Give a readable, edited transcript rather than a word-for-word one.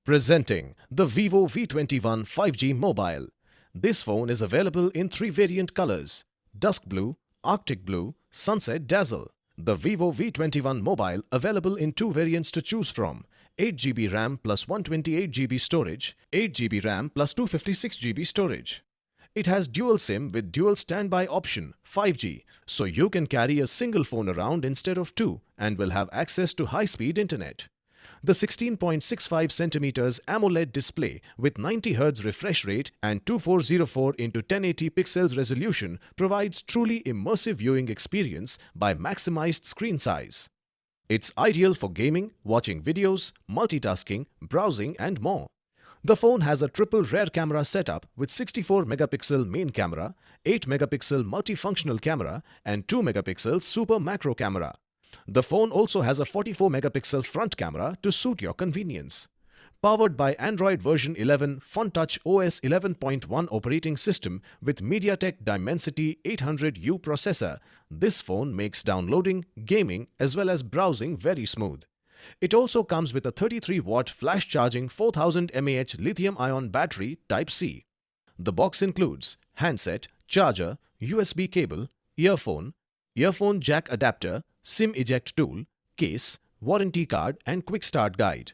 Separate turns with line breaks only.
Presenting the Vivo V21 5G mobile. This phone is available in three variant colors: Dusk Blue, Arctic Blue, Sunset Dazzle. The Vivo V21 mobile available in two variants to choose from: 8GB RAM plus 128GB storage, 8GB RAM plus 256GB storage. It has dual SIM with dual standby option 5G, so you can carry a single phone around instead of two and will have access to high-speed internet. The 16.65 cm AMOLED display with 90Hz refresh rate and 2404 x 1080 pixels resolution provides truly immersive viewing experience by maximized screen size. It's ideal for gaming, watching videos, multitasking, browsing and more. The phone has a triple rear camera setup with 64-megapixel main camera, 8-megapixel multifunctional camera and 2-megapixel super macro camera. The phone also has a 44-megapixel front camera to suit your convenience. Powered by Android version 11 FunTouch OS 11.1 operating system with MediaTek Dimensity 800U processor, this phone makes downloading, gaming as well as browsing very smooth. It also comes with a 33-watt flash charging 4000 mAh lithium-ion battery Type-C. The box includes handset, charger, USB cable, earphone jack adapter, SIM eject tool, case, warranty card and quick start guide.